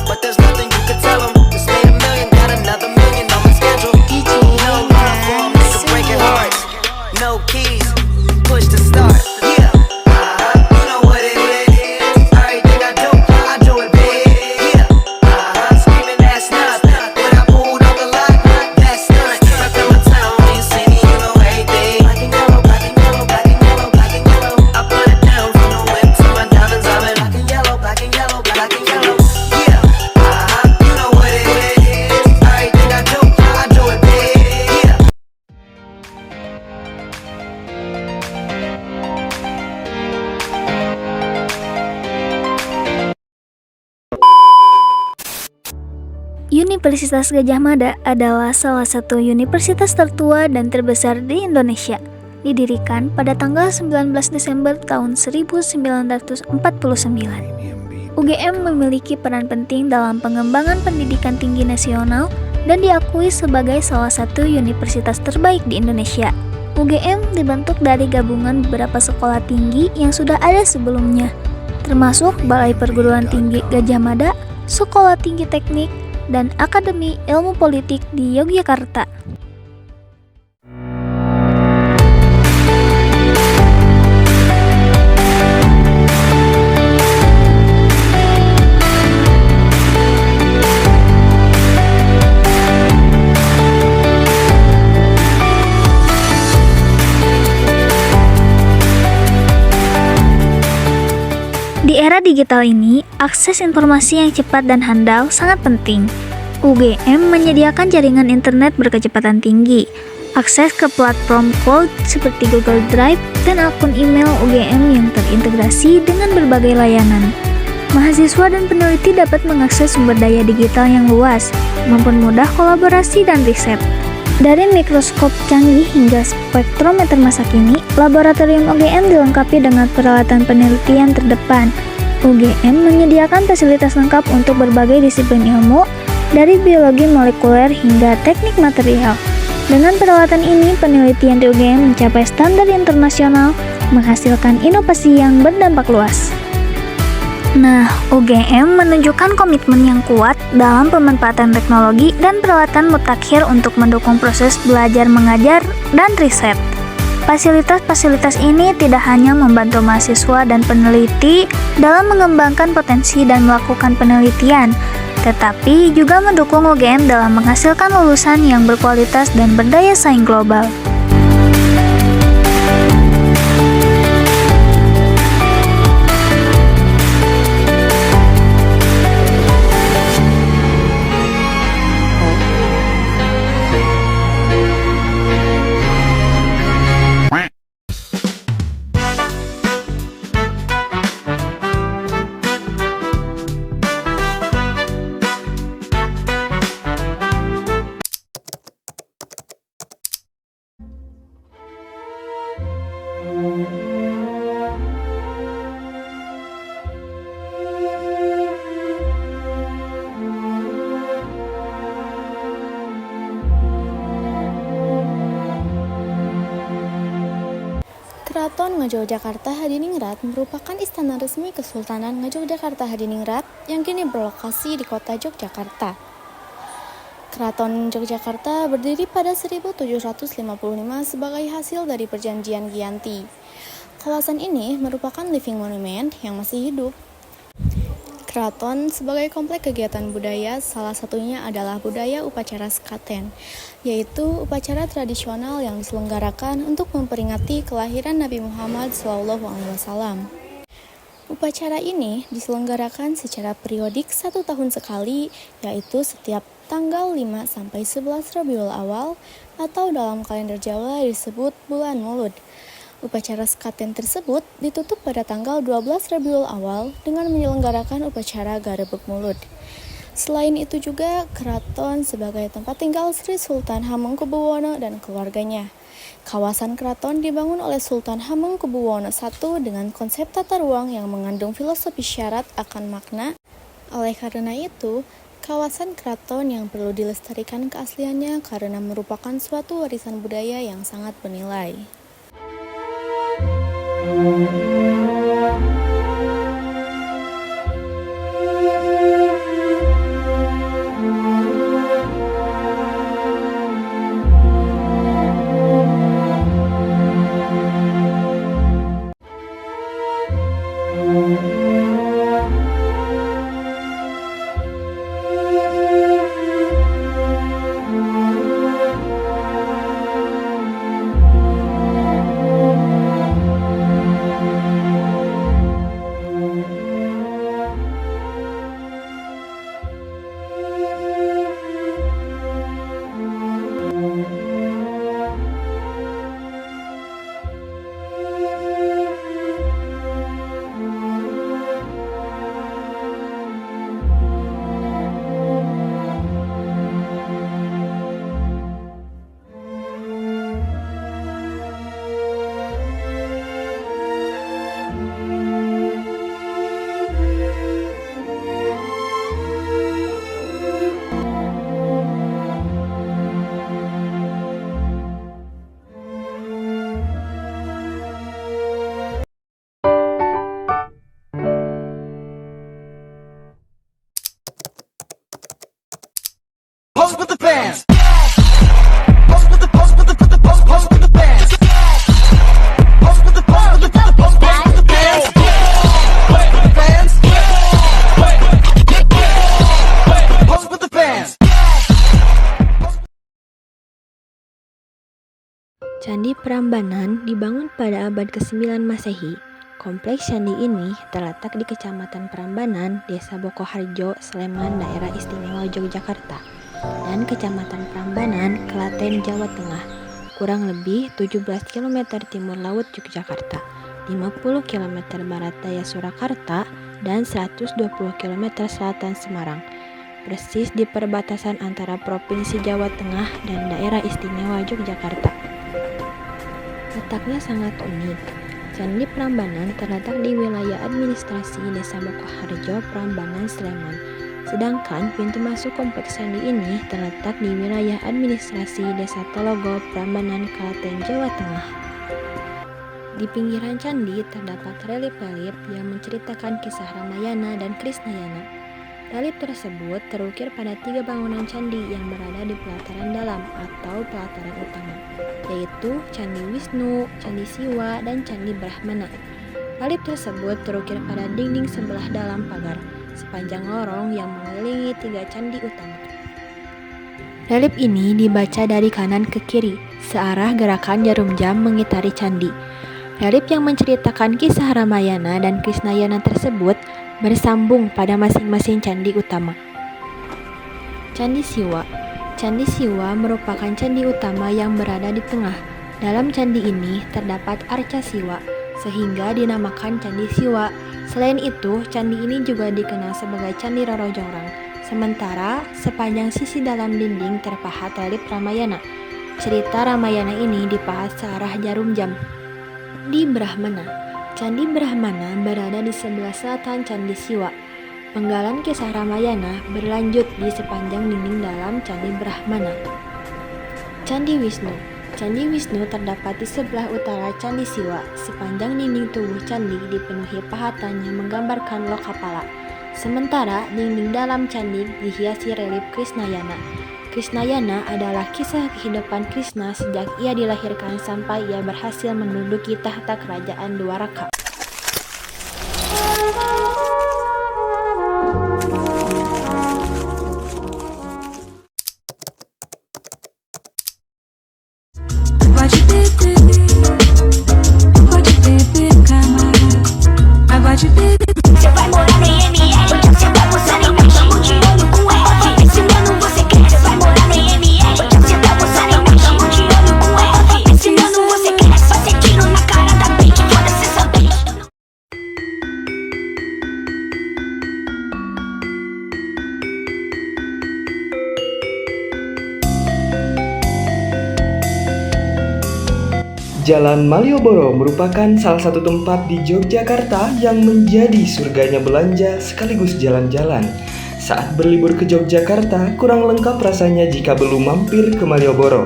But there's nothing you could tell them. Just made a million, got another million on my schedule. No love for 'em, nigga breaking hearts. No keys, push to start. Yeah, you know what it is. Everything I do it big. Yeah, screaming that's nothing. When I pulled on the lot, that's nothing. Up in my town, when you see me, you know everything. Black and yellow, black and yellow, black and yellow, black and yellow. I put it down from the whip to my diamonds. I'm in black and yellow, black and yellow, black and yellow. Universitas Gadjah Mada adalah salah satu universitas tertua dan terbesar di Indonesia. Didirikan pada tanggal 19 Desember tahun 1949. UGM memiliki peran penting dalam pengembangan pendidikan tinggi nasional dan diakui sebagai salah satu universitas terbaik di Indonesia. UGM dibentuk dari gabungan beberapa sekolah tinggi yang sudah ada sebelumnya, termasuk Balai Perguruan Tinggi Gadjah Mada, Sekolah Tinggi Teknik, dan Akademi Ilmu Politik di Yogyakarta. Di era digital ini, akses informasi yang cepat dan handal sangat penting. UGM menyediakan jaringan internet berkecepatan tinggi, akses ke platform cloud seperti Google Drive, dan akun email UGM yang terintegrasi dengan berbagai layanan. Mahasiswa dan peneliti dapat mengakses sumber daya digital yang luas, mempermudah kolaborasi dan riset. Dari mikroskop canggih hingga spektrometer masa kini, laboratorium UGM dilengkapi dengan peralatan penelitian terdepan. UGM menyediakan fasilitas lengkap untuk berbagai disiplin ilmu, dari biologi molekuler hingga teknik material. Dengan peralatan ini, penelitian di UGM mencapai standar internasional, menghasilkan inovasi yang berdampak luas. Nah, UGM menunjukkan komitmen yang kuat dalam pemanfaatan teknologi dan peralatan mutakhir untuk mendukung proses belajar mengajar dan riset. Fasilitas-fasilitas ini tidak hanya membantu mahasiswa dan peneliti dalam mengembangkan potensi dan melakukan penelitian, tetapi juga mendukung UGM dalam menghasilkan lulusan yang berkualitas dan berdaya saing global. Keraton Ngayogyakarta Hadiningrat merupakan istana resmi Kesultanan Ngayogyakarta Hadiningrat yang kini berlokasi di kota Yogyakarta. Keraton Yogyakarta berdiri pada 1755 sebagai hasil dari perjanjian Giyanti. Kawasan ini merupakan living monument yang masih hidup. Keraton sebagai komplek kegiatan budaya, salah satunya adalah budaya upacara sekaten, yaitu upacara tradisional yang diselenggarakan untuk memperingati kelahiran Nabi Muhammad SAW. Upacara ini diselenggarakan secara periodik 1 tahun sekali, yaitu setiap tanggal 5-11 Rabiul Awal atau dalam kalender Jawa disebut bulan Maulud. Upacara sekaten tersebut ditutup pada tanggal 12 Rabiul Awal dengan menyelenggarakan upacara Garebeg Maulud. Selain itu juga keraton sebagai tempat tinggal Sri Sultan Hamengkubuwono dan keluarganya. Kawasan keraton dibangun oleh Sultan Hamengkubuwono I dengan konsep tata ruang yang mengandung filosofi syarat akan makna. Oleh karena itu, kawasan keraton yang perlu dilestarikan keasliannya karena merupakan suatu warisan budaya yang sangat bernilai. Pose with the fans. Pose with the pose with the pose with the fans. Pose with the pose with the pose with the fans. Fans. Pose with the fans. Candi Prambanan dibangun pada abad ke-9 Masehi. Kompleks candi ini terletak di Kecamatan Prambanan, Desa Bokoharjo, Sleman, Daerah Istimewa Yogyakarta, dan Kecamatan Prambanan, Klaten, Jawa Tengah, kurang lebih 17 km timur laut Yogyakarta, 50 km barat daya Surakarta, dan 120 km selatan Semarang, persis di perbatasan antara Provinsi Jawa Tengah dan Daerah Istimewa Yogyakarta. Letaknya sangat unik. Candi Prambanan terletak di wilayah administrasi Desa Bokoharjo, Prambanan, Sleman. Sedangkan pintu masuk kompleks candi ini terletak di wilayah administrasi Desa Tologo, Prambanan, Klaten, Jawa Tengah. Di pinggiran candi terdapat relief-relief yang menceritakan kisah Ramayana dan Krisnayana. Relief tersebut terukir pada 3 bangunan candi yang berada di pelataran dalam atau pelataran utama, yaitu Candi Wisnu, Candi Siwa, dan Candi Brahmana. Relief tersebut terukir pada dinding sebelah dalam pagar, sepanjang lorong yang mengelilingi 3 candi utama. Relief ini dibaca dari kanan ke kiri, searah gerakan jarum jam mengitari candi. Relief yang menceritakan kisah Ramayana dan Krisnayana tersebut bersambung pada masing-masing candi utama. Candi Siwa. Candi Siwa merupakan candi utama yang berada di tengah. Dalam candi ini terdapat arca Siwa, sehingga dinamakan Candi Siwa. Selain itu, candi ini juga dikenal sebagai Candi Roro Jonggrang. Sementara, sepanjang sisi dalam dinding terpahat relief Ramayana. Cerita Ramayana ini dipahat searah jarum jam. Di Brahmana. Candi Brahmana berada di sebelah selatan Candi Siwa. Penggalan kisah Ramayana berlanjut di sepanjang dinding dalam Candi Brahmana. Candi Wisnu. Candi Wisnu terdapat di sebelah utara Candi Siwa. Sepanjang dinding tubuh candi dipenuhi pahatan yang menggambarkan lokapala. Sementara dinding dalam candi dihiasi relief Krisnayana. Krisnayana adalah kisah kehidupan Krishna sejak ia dilahirkan sampai ia berhasil menduduki tahta kerajaan Dwaraka. Você vai morar no IML, você tá posando em mim, tamo de olho com F. Ensinando você quer, você vai morar no IML, você tá posando em mim, tamo de olho com F. Ensinando você quer, só cê tiro na cara da bitch, foda-se essa bitch. Jalan Malioboro merupakan salah satu tempat di Yogyakarta yang menjadi surganya belanja sekaligus jalan-jalan. Saat berlibur ke Yogyakarta, kurang lengkap rasanya jika belum mampir ke Malioboro.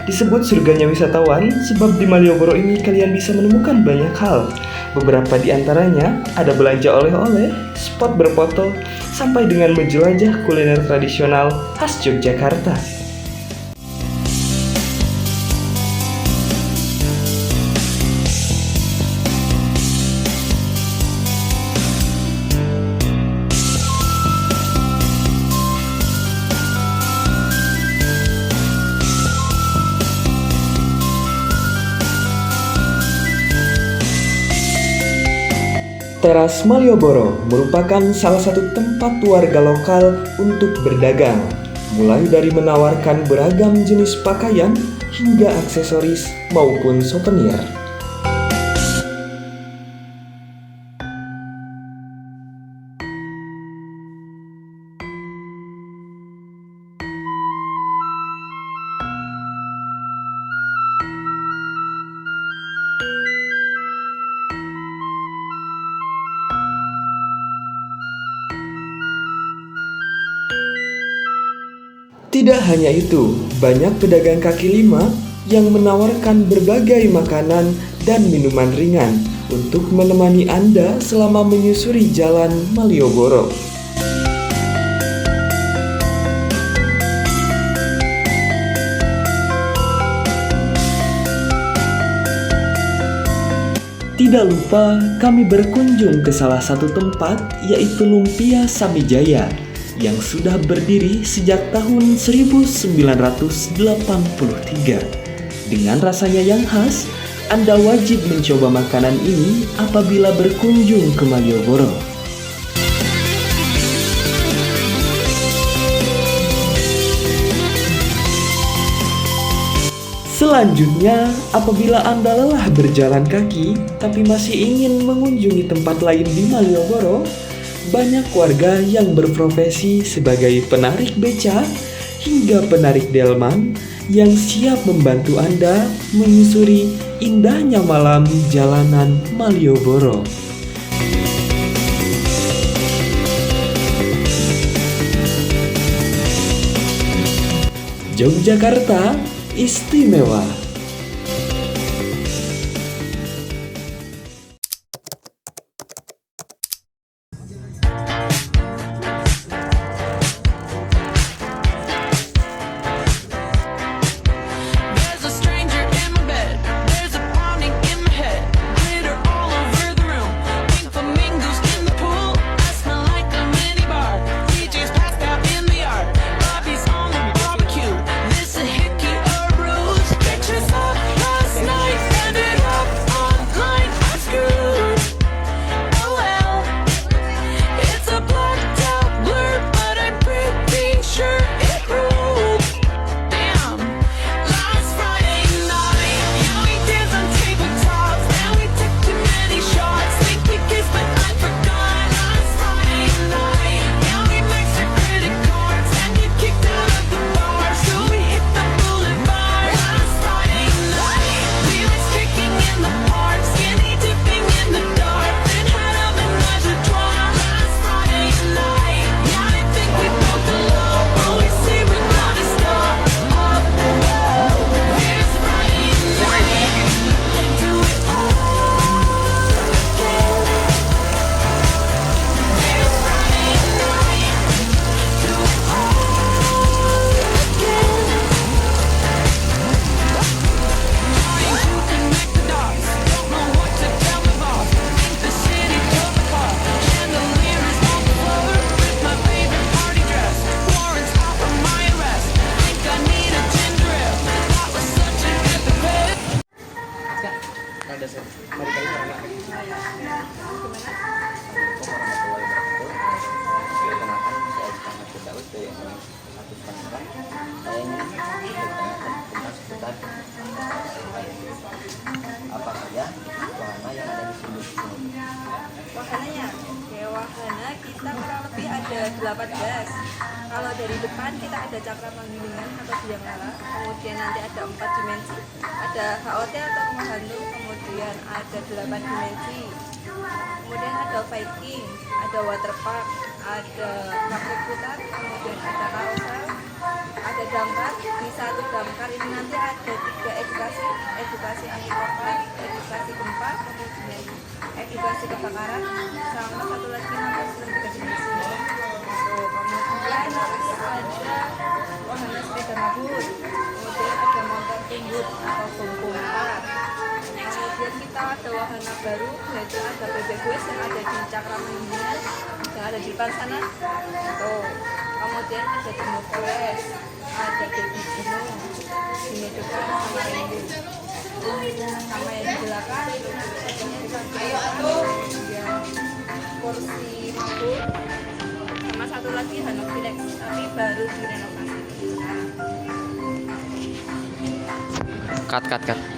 Disebut surganya wisatawan sebab di Malioboro ini kalian bisa menemukan banyak hal. Beberapa di antaranya ada belanja oleh-oleh, spot berfoto, sampai dengan menjelajah kuliner tradisional khas Yogyakarta. Teras Malioboro merupakan salah satu tempat warga lokal untuk berdagang, mulai dari menawarkan beragam jenis pakaian hingga aksesoris maupun souvenir. Tidak hanya itu, banyak pedagang kaki lima yang menawarkan berbagai makanan dan minuman ringan untuk menemani Anda selama menyusuri jalan Malioboro. Tidak lupa, kami berkunjung ke salah satu tempat, yaitu Lumpia Samijaya, yang sudah berdiri sejak tahun 1983. Dengan rasanya yang khas, Anda wajib mencoba makanan ini apabila berkunjung ke Malioboro. Selanjutnya, apabila Anda lelah berjalan kaki tapi masih ingin mengunjungi tempat lain di Malioboro, banyak warga yang berprofesi sebagai penarik beca hingga penarik delman yang siap membantu Anda menyusuri indahnya malam jalanan Malioboro. Yogyakarta istimewa. There's a stranger in my bed. There's a pounding in my head. Glitter all over the room. Pink flamingos in the pool. I smell like a minibar. DJ's passed out in the yard. Bobby's on the barbecue. This a hickey or bruise. Pictures of last night ended up online. I'm screwed. Oh well. It's a blacked out blur, but I'm pretty sure it ruled. Damn. Last Friday night, yeah, we danced on tabletops. Now we took too many shots. Think we kissed, but I forgot. Last Friday night, yeah, we maxed our credit cards and get kicked out of the bar, so we hit the boulevard. Last Friday night, we went kicking in the park, skinny dipping in the dark, then had a menage a trois. Last Friday night, yeah, I think we broke the law, but we say we're gonna stop. Here's Friday night, do it all again. Here's Friday night, do it all again. Trying to connect the dots, don't know what to tell my boss. Think the city drove a car, chandelier is on the floor with my favorite party dress. Warrants out for my arrest. Think I need a ginger ale. That was such an epic bed. Perkenalkan, saya Muhammad Firdaus dari Indonesia. satu setengah saya ingin bertanya tentang seputar apa saja wahana yang ada di sini. Wahananya, wahana kita kurang lebih ada 18. Kalau dari depan kita ada cakra penggilingan atau biang lala, kemudian nanti ada 4 dimensi, ada HOT atau rumah hantu, kemudian ada 8 dimensi, kemudian ada Viking, ada waterpark, ada kapal putar, kemudian ada carousel, ada damkar. Di satu damkar ini nanti ada 3 edukasi anti kopar, edukasi gempa, kemudian edukasi kebakaran, sama satu lagi namanya lebih dimensi. Kemudian nanti ada wahana sepeda mabur, kemudian ada motor timbut atau bongkar. Kemudian kita ada wahana baru, yaitu ada bebek quest yang ada di Cakra Penggilingan, yang ada di depan sana. Kemudian ada Dino Forest, ada Baby Dino, Dino depan sama Rindu. Sama yang di belakang, yang kursi mabur, sama satu lagi Hanofilex, tapi baru direnovasi. Cut.